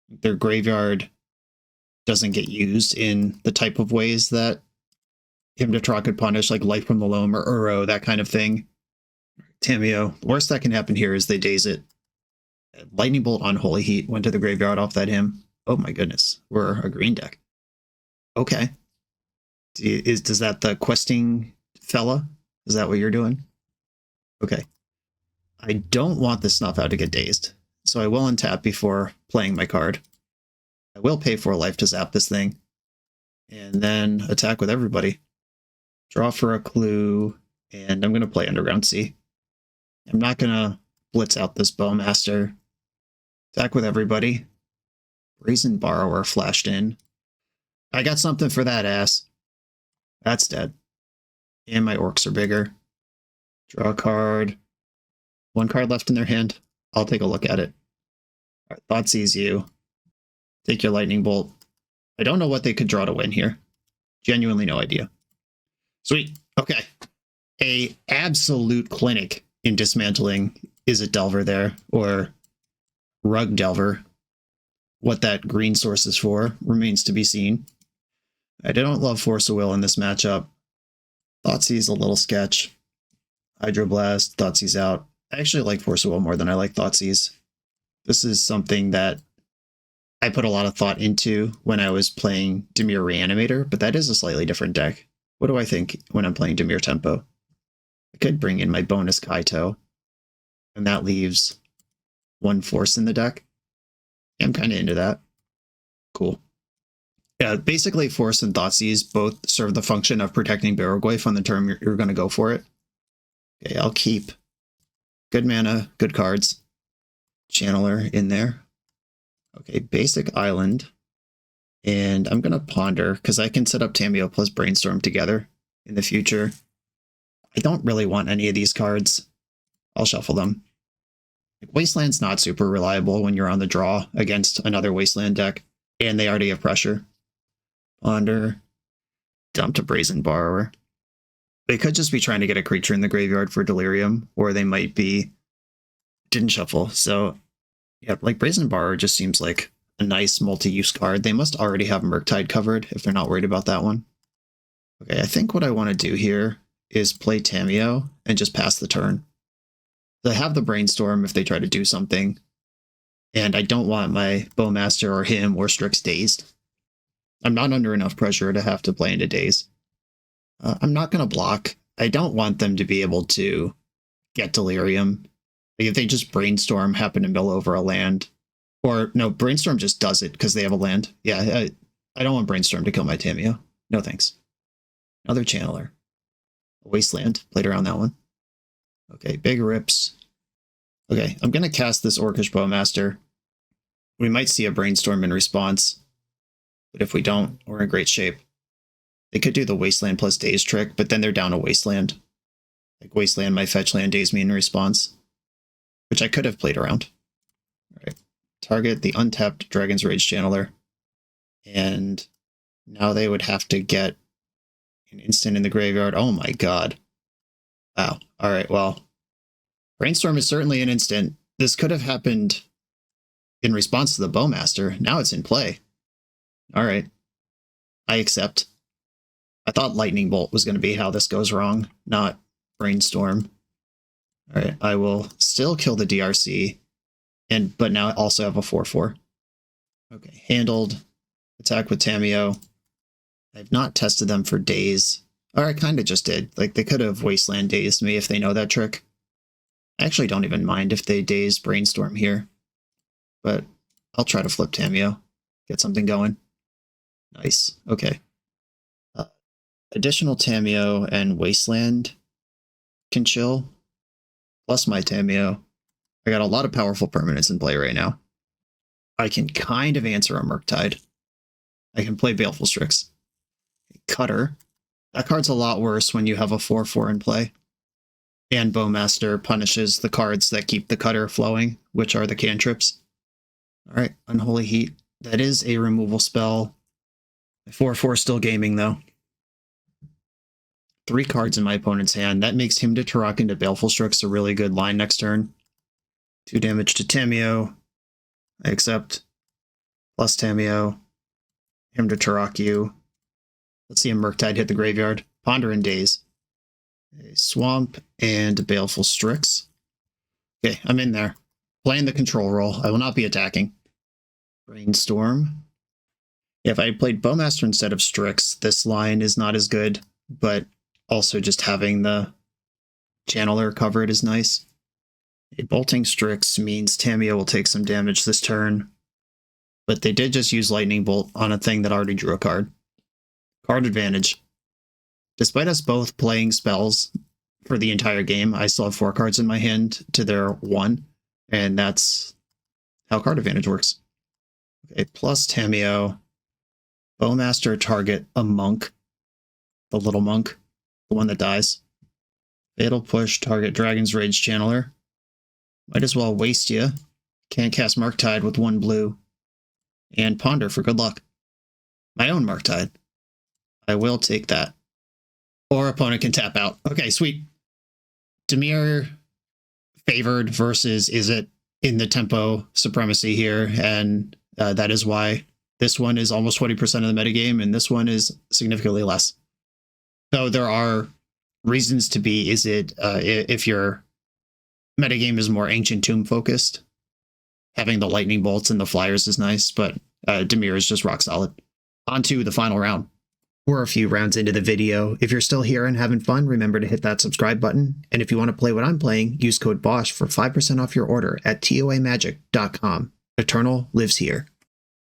Their graveyard doesn't get used in the type of ways that Hymn to Turok could punish, like Life from the Loam or Uro, that kind of thing. Tamiyo. The worst that can happen here is they daze it. Lightning Bolt on Holy Heat went to the graveyard off that hymn. Oh my goodness, we're a green deck. Okay. Does that the questing fella? Is that what you're doing? Okay. I don't want the Snuff Out to get dazed, so I will untap before playing my card. I will pay for a life to zap this thing, and then attack with everybody. Draw for a clue, and I'm going to play Underground Sea. I'm not gonna blitz out this Bowmaster. Attack with everybody. Brazen Borrower flashed in. I got something for that ass. That's dead. And my orcs are bigger. Draw a card. One card left in their hand. I'll take a look at it. All right, Thoughtseize you. Take your Lightning Bolt. I don't know what they could draw to win here. Genuinely no idea. Sweet. Okay. A absolute clinic in dismantling. Is it Delver there? Or Rug Delver? What that green source is for remains to be seen. I don't love Force of Will in this matchup. Thoughtseize a little sketch. Hydroblast, Thoughtseize out. I actually like Force of Will more than I like Thoughtseize. This is something that I put a lot of thought into when I was playing Dimir Reanimator, but that is a slightly different deck. What do I think when I'm playing Dimir Tempo? I could bring in my bonus Kaito, and that leaves one Force in the deck. I'm kind of into that. Cool. Yeah, basically Force and Thoughtseize both serve the function of protecting Barrowglyph on the turn you're going to go for it. Okay, I'll keep good mana, good cards. Channeler in there. Okay, basic island. And I'm going to ponder, because I can set up Tamiyo plus Brainstorm together in the future. I don't really want any of these cards. I'll shuffle them. Wasteland's not super reliable when you're on the draw against another Wasteland deck, and they already have pressure. Ponder. Dump to Brazen Borrower. They could just be trying to get a creature in the graveyard for Delirium, or they might be... Didn't shuffle, so... Yeah, like Brazen Borrower just seems like a nice multi-use card. They must already have Murktide covered if they're not worried about that one. Okay, I think what I want to do here is play Tamiyo and just pass the turn. They have the Brainstorm if they try to do something, and I don't want my Bowmaster or him or Strix dazed. I'm not under enough pressure to have to play into daze. I'm not going to block. I don't want them to be able to get Delirium. Like if they just Brainstorm, happen to mill over a land. Or, no, Brainstorm just does it because they have a land. Yeah, I don't want Brainstorm to kill my Tamiyo. No thanks. Another Channeler. Wasteland. Played around that one. Okay, big rips. Okay, I'm going to cast this Orcish Bowmaster. We might see a Brainstorm in response. But if we don't, we're in great shape. They could do the Wasteland plus Daze trick, but then they're down a Wasteland. Like Wasteland might fetch land, daze me in response. Which I could have played around. Alright. Target the untapped Dragon's Rage Channeler. And now they would have to get an instant in the graveyard. Oh my god. Wow. Alright, well. Brainstorm is certainly an instant. This could have happened in response to the Bowmaster. Now it's in play. Alright. I accept. I thought Lightning Bolt was going to be how this goes wrong, not Brainstorm. Alright, I will still kill the DRC, but now I also have a 4/4. Okay, handled. Attack with Tamiyo. I've not tested them for daze. Or I kind of just did. Like, they could have Wasteland dazed me if they know that trick. I actually don't even mind if they daze Brainstorm here. But I'll try to flip Tamiyo. Get something going. Nice. Okay. Additional Tamiyo and Wasteland can chill. Plus my Tamiyo. I got a lot of powerful permanents in play right now. I can kind of answer a Murktide. I can play Baleful Strix. Cutter. That card's a lot worse when you have a 4/4 in play. And Bowmaster punishes the cards that keep the Cutter flowing, which are the cantrips. Alright, Unholy Heat. That is a removal spell. 4/4 still gaming, though. 3 cards in my opponent's hand. That makes him to Turok into Baleful Strix a really good line next turn. 2 damage to Tamiyo. I accept. Plus Tamiyo. Him to Turok you. Let's see a Murktide hit the graveyard. Ponder and Daze. A Swamp and Baleful Strix. Okay, I'm in there. Playing the control role. I will not be attacking. Brainstorm. If I played Bowmaster instead of Strix, this line is not as good, but also just having the Channeler covered is nice. A Bolting Strix means Tamiyo will take some damage this turn, but they did just use Lightning Bolt on a thing that already drew a card. Card advantage. Despite us both playing spells for the entire game. I still have 4 cards in my hand to their 1, and that's how card advantage works. Okay, plus Tameo. Bowmaster target a monk. The little monk. The one that dies. Fatal Push target Dragon's Rage Channeler. Might as well waste you. Can't cast Marktide with 1 blue. And Ponder for good luck. My own Marktide. I will take that. Or opponent can tap out. Okay, sweet. Dimir favored versus Izzet in the tempo supremacy here, and that is why this one is almost 20% of the metagame, and this one is significantly less. Though there are reasons to be Izzet if your metagame is more Ancient Tomb focused. Having the lightning bolts and the flyers is nice, but Dimir is just rock solid. On to the final round. We're a few rounds into the video. If you're still here and having fun, remember to hit that subscribe button. And if you want to play what I'm playing, use code BOSH for 5% off your order at toamagic.com. Eternal lives here.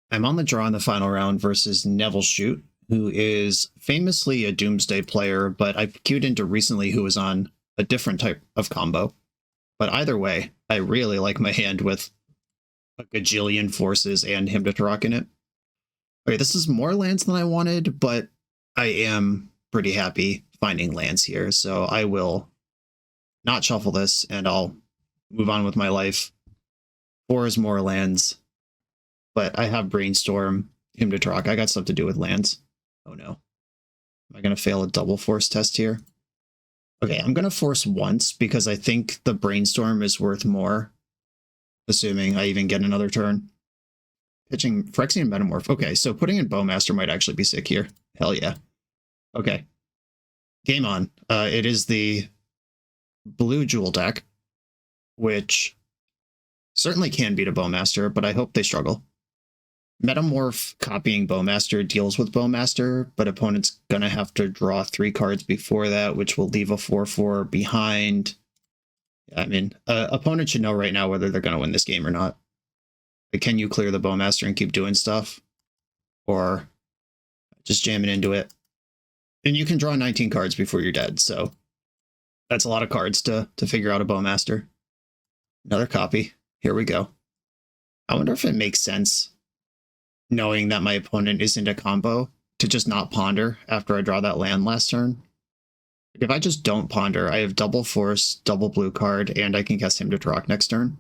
I'm on the draw in the final round versus Neville Shoot, who is famously a Doomsday player, but I queued into recently who was on a different type of combo. But either way, I really like my hand with a gajillion forces and Hymn to Tarok in it. Okay, this is more lands than I wanted, but I am pretty happy finding lands here, so I will not shuffle this, and I'll move on with my life. 4 is more lands, but I have Brainstorm, Hymn to Tarok. I got stuff to do with lands. Oh no. Am I going to fail a double force test here? Okay, I'm going to force once, because I think the Brainstorm is worth more, assuming I even get another turn. Pitching Phyrexian Metamorph. Okay, so putting in Bowmaster might actually be sick here. Hell yeah. Okay. Game on. It is the blue Jewel deck, which certainly can beat a Bowmaster, but I hope they struggle. Metamorph copying Bowmaster deals with Bowmaster, but opponent's gonna have to draw 3 cards before that, which will leave a 4/4 behind. I mean, opponent should know right now whether they're gonna win this game or not. Can you clear the Bowmaster and keep doing stuff? Or just jamming into it? And you can draw 19 cards before you're dead, so that's a lot of cards to figure out a Bowmaster. Another copy. Here we go. I wonder if it makes sense, knowing that my opponent is into combo, to just not ponder after I draw that land last turn. If I just don't ponder, I have double force, double blue card, and I can cast Hymn to Tarok next turn.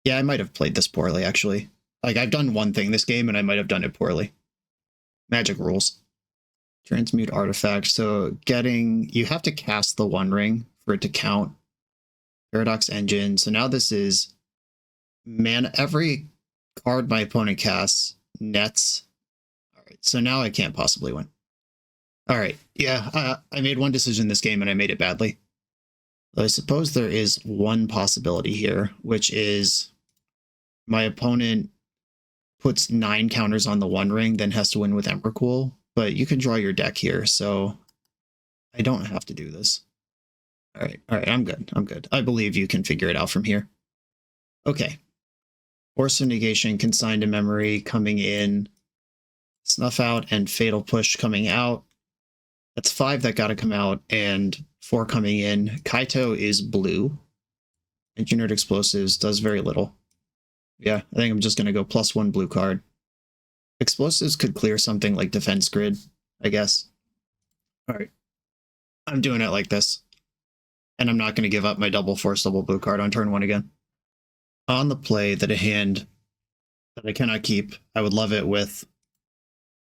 Yeah, I might have played this poorly, actually. Like, I've done one thing this game, and I might have done it poorly. Magic rules. Transmute artifact. So you have to cast the One Ring for it to count. Paradox Engine. So now this is, man, every card my opponent casts nets. All right, so now I can't possibly win. All right, yeah, I made one decision this game, and I made it badly. I suppose there is one possibility here, which is my opponent puts 9 counters on the One Ring, then has to win with Emrakul, but you can draw your deck here, so I don't have to do this. All right, I'm good. I believe you can figure it out from here. Okay. Force of Negation, Consign to Memory coming in, Snuff Out, and Fatal Push coming out. That's 5 that got to come out, and 4 coming in. Kaito is blue. Engineered Explosives does very little. Yeah, I think I'm just going to go +1 blue card. Explosives could clear something like Defense Grid, I guess. All right. I'm doing it like this. And I'm not going to give up my double force, double blue card on turn 1 again. On the play that a hand that I cannot keep, I would love it with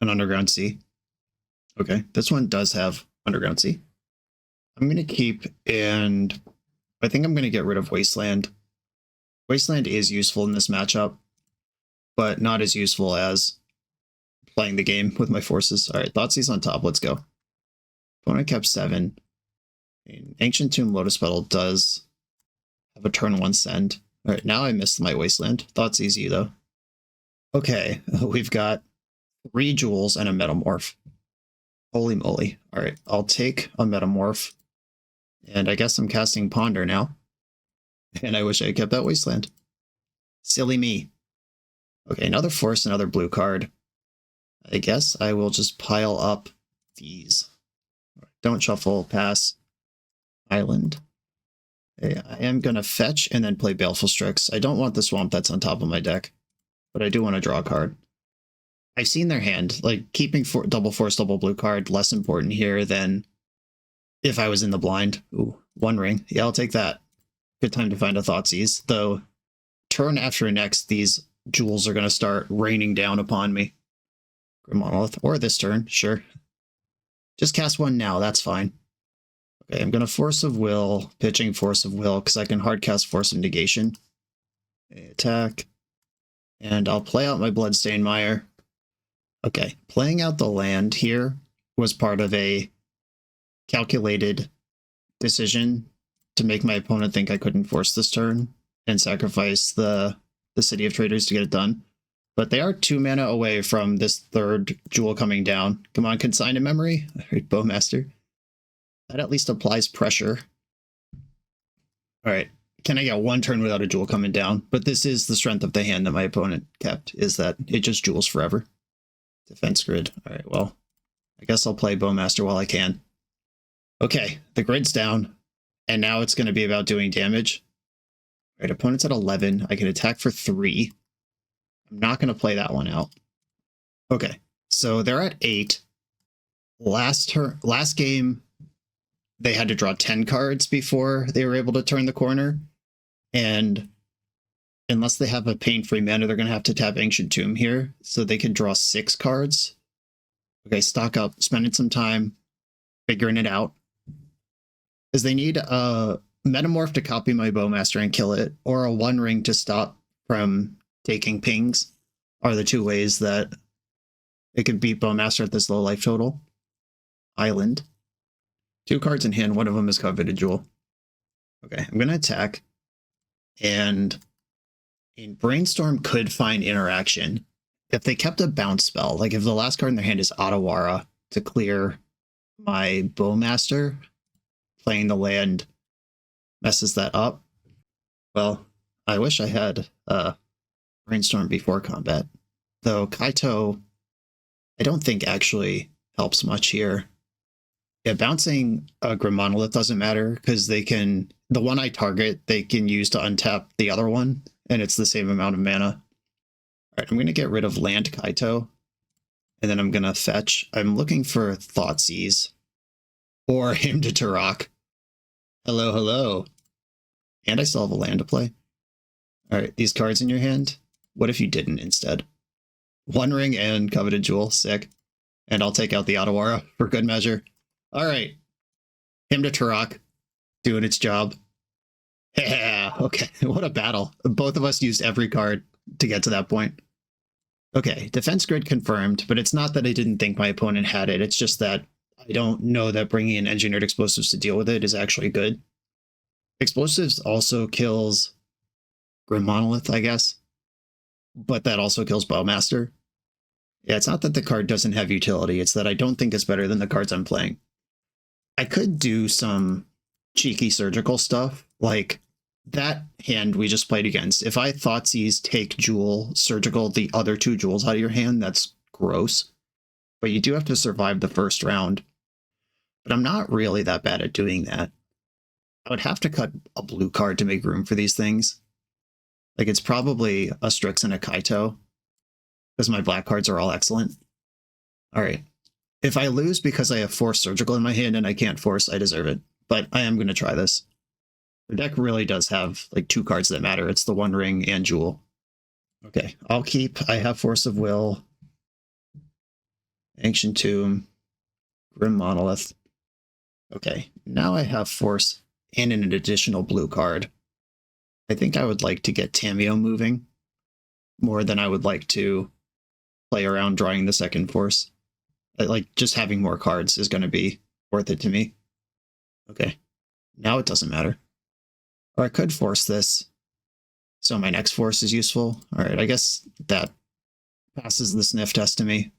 an Underground Sea. Okay, this one does have Underground Sea. I'm going to keep, and I think I'm going to get rid of Wasteland. Wasteland is useful in this matchup, but not as useful as playing the game with my forces. All right, Thoughtseize on top. Let's go. Opponent kept 7. Ancient Tomb Lotus Petal does have a turn 1 send. All right, now I missed my Wasteland. Thoughtseize you, though. Okay, we've got 3 jewels and a Metamorph. Holy moly. All right, I'll take a Metamorph. And I guess I'm casting Ponder now. And I wish I had kept that Wasteland. Silly me. Okay, another force, another blue card. I guess I will just pile up these. Don't shuffle, pass. Island. Okay, I am going to fetch and then play Baleful Strix. I don't want the swamp that's on top of my deck, but I do want to draw a card. I've seen their hand, like keeping double force, double blue card, less important here than if I was in the blind. Ooh, One Ring. Yeah, I'll take that. Good time to find a Thoughtseize. Though, turn after next, these jewels are going to start raining down upon me. Grim Monolith. Or this turn, sure. Just cast one now, that's fine. Okay, I'm going to Force of Will, pitching Force of Will, because I can hard cast Force of Negation. Okay, attack. And I'll play out my Bloodstained Mire. Okay, playing out the land here was part of a calculated decision to make my opponent think I couldn't force this turn and sacrifice the City of Traders to get it done. But they are 2 mana away from this third jewel coming down. Come on, Consign to Memory. All right, Bowmaster. That at least applies pressure. All right, can I get one turn without a jewel coming down? But this is the strength of the hand that my opponent kept, is that it just jewels forever. Defense grid. All right, well, I guess I'll play Bowmaster while I can. Okay, the grid's down, and now it's going to be about doing damage. All right, opponent's at 11. I can attack for 3. I'm not going to play that one out. Okay, so they're at 8. Last game, they had to draw 10 cards before they were able to turn the corner, and unless they have a pain-free mana, they're going to have to tap Ancient Tomb here, so they can draw 6 cards. Okay, stock up, spending some time figuring it out. Because they need a Metamorph to copy my Bowmaster and kill it, or a One Ring to stop from taking pings, are the 2 ways that it could beat Bowmaster at this low life total. Island. 2 cards in hand, one of them is Coveted Jewel. Okay, I'm going to attack, and Brainstorm could find interaction. If they kept a bounce spell, like if the last card in their hand is Otawara to clear my Bowmaster, playing the land messes that up. Well, I wish I had Brainstorm before combat. Though Kaito, I don't think actually helps much here. Yeah, bouncing a Grim Monolith doesn't matter, because they can, the one I target, they can use to untap the other one, and it's the same amount of mana. All right, I'm going to get rid of land Kaito, and then I'm going to fetch. I'm looking for Thoughtseize, or Hymn to Turok. Hello, hello. And I still have a land to play. All right, these cards in your hand, what if you didn't instead? One Ring and Coveted Jewel, sick. And I'll take out the Otawara for good measure. All right, Hymn to Turok, doing its job. Yeah, okay, what a battle. Both of us used every card to get to that point. Okay, defense grid confirmed, but it's not that I didn't think my opponent had it. It's just that I don't know that bringing in Engineered Explosives to deal with it is actually good. Explosives also kills Grim Monolith, I guess, but that also kills Bowmaster. Yeah, it's not that the card doesn't have utility, it's that I don't think it's better than the cards I'm playing. I could do some cheeky surgical stuff, like that hand we just played against. If I Thoughtseize, take Jewel, surgical the other 2 jewels out of your hand, that's gross. But you do have to survive the first round. But I'm not really that bad at doing that. I would have to cut a blue card to make room for these things. Like, it's probably a Strix and a Kaito, because my black cards are all excellent. All right. If I lose because I have Force Surgical in my hand and I can't force, I deserve it. But I am going to try this. The deck really does have like 2 cards that matter. It's the One Ring and Jewel. Okay, I'll keep. I have Force of Will, Ancient Tomb, Grim Monolith. Okay, now I have Force and an additional blue card. I think I would like to get Tamiyo moving more than I would like to play around drawing the second Force. Like, just having more cards is going to be worth it to me. Okay, now it doesn't matter. Or I could force this, so my next Force is useful. All right, I guess that passes the sniff test to me.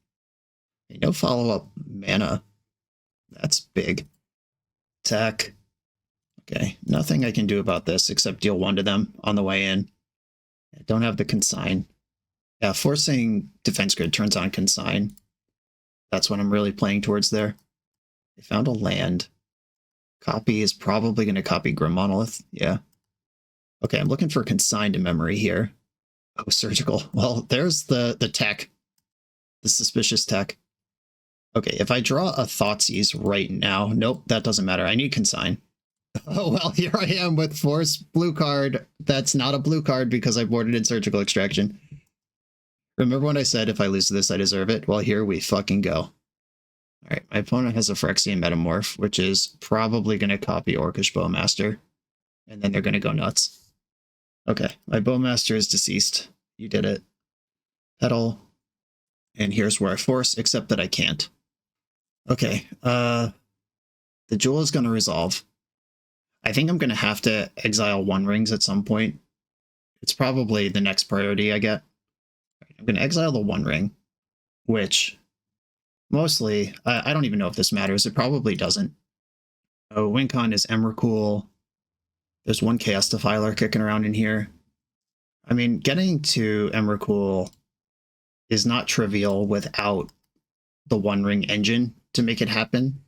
No follow-up mana. That's big. Attack. Okay, nothing I can do about this except deal 1 to them on the way in. I don't have the Consign. Yeah, forcing Defense Grid turns on Consign. That's what I'm really playing towards there. I found a land. Copy is probably going to copy Grim Monolith. Yeah. Okay, I'm looking for consigned to memory here. Oh, surgical. Well, there's the tech. The suspicious tech. Okay, if I draw a Thoughtseize right now, nope, that doesn't matter. I need consign. Oh, well, here I am with Force blue card. That's not a blue card because I boarded in Surgical Extraction. Remember when I said if I lose this, I deserve it? Well, here we fucking go. All right, my opponent has a Phyrexian Metamorph, which is probably going to copy Orcish Bowmaster, and then they're going to go nuts. Okay, my Bowmaster is deceased. You did it. Petal. And here's where I force, except that I can't. Okay, the Jewel is going to resolve. I think I'm going to have to exile One Rings at some point. It's probably the next priority I get. I'm going to exile the One Ring, which mostly, I don't even know if this matters. It probably doesn't. Oh, Wincon is Emrakul. There's one Chaos Defiler kicking around in here. I mean, getting to Emrakul is not trivial without the One Ring engine to make it happen.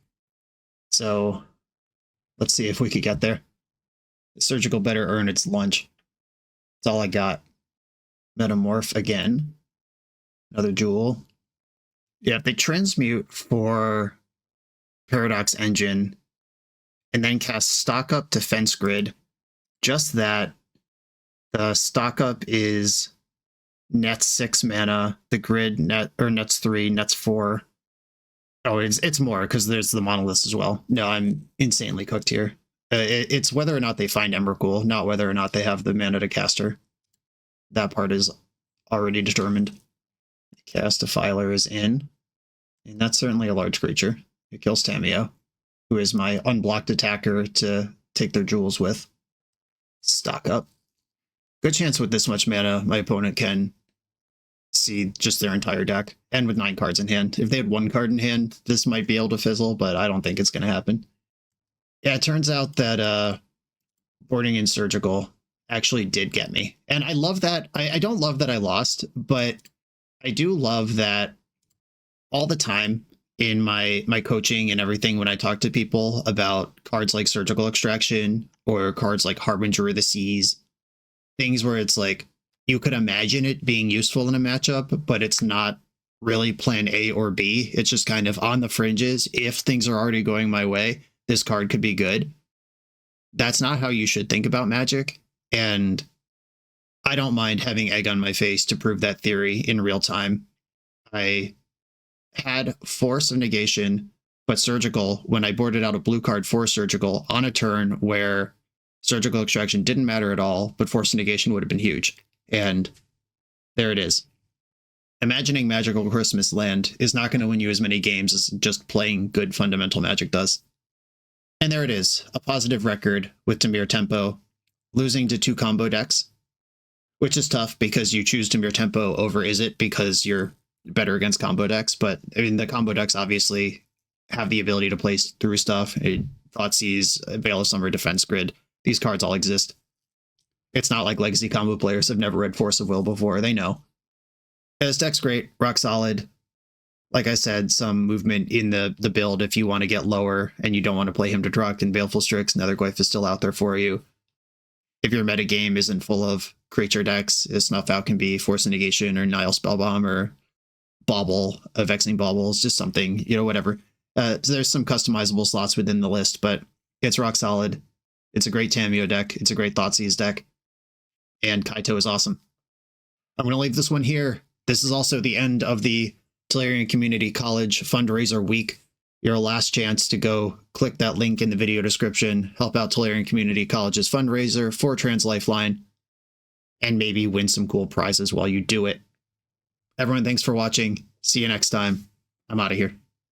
So let's see if we could get there. The Surgical better earn its lunch. That's all I got. Metamorph again. Another Jewel. Yeah, they transmute for Paradox Engine and then cast Stock Up Defense Grid. Just that. The Stock Up is nets 6 mana. The grid nets 3, nets 4. Oh, it's more because there's the monoliths as well. No, I'm insanely cooked here. It's whether or not they find Emrakul, not whether or not they have the mana to cast her. That part is already determined. Chaos Defiler is in, and that's certainly a large creature. It kills Tamiyo, who is my unblocked attacker to take their jewels with. Stock up. Good chance with this much mana, my opponent can see just their entire deck, and with 9 cards in hand. If they had 1 card in hand, this might be able to fizzle, but I don't think it's going to happen. Yeah, it turns out that boarding in Surgical actually did get me. And I love that. I don't love that I lost, but I do love that all the time in my coaching and everything when I talk to people about cards like Surgical Extraction or cards like Harbinger of the Seas, things where it's like, you could imagine it being useful in a matchup, but it's not really plan A or B. It's just kind of on the fringes. If things are already going my way, this card could be good. That's not how you should think about Magic. And I don't mind having egg on my face to prove that theory in real time. I had Force of Negation, but Surgical, when I boarded out a blue card for Surgical on a turn where Surgical Extraction didn't matter at all, but Force of Negation would have been huge. And there it is. Imagining Magical Christmas Land is not going to win you as many games as just playing good fundamental Magic does. And there it is, a positive record with Dimir Tempo, losing to 2 combo decks, which is tough because you choose Dimir Tempo over Izzet because you're better against combo decks. But I mean, the combo decks obviously have the ability to play through stuff. Thoughtseize, Veil of Summer, Defense Grid. These cards all exist. It's not like Legacy combo players have never read Force of Will before. They know. Yeah, this deck's great. Rock solid. Like I said, some movement in the build if you want to get lower and you don't want to play him to Druck and Baleful Strix. Netherglyph is still out there for you. If your metagame isn't full of creature decks, Snuff Out can be Force of Negation or Nile Spellbomb or Bauble, Vexing Bauble. It's just something, whatever. So there's some customizable slots within the list, but it's rock solid. It's a great Tamiyo deck. It's a great Thoughtseize deck. And Kaito is awesome. I'm going to leave this one here. This is also the end of the Tolarian Community College fundraiser week. Your last chance to go click that link in the video description, help out Tolarian Community College's fundraiser for Trans Lifeline, and maybe win some cool prizes while you do it. Everyone, thanks for watching. See you next time. I'm out of here.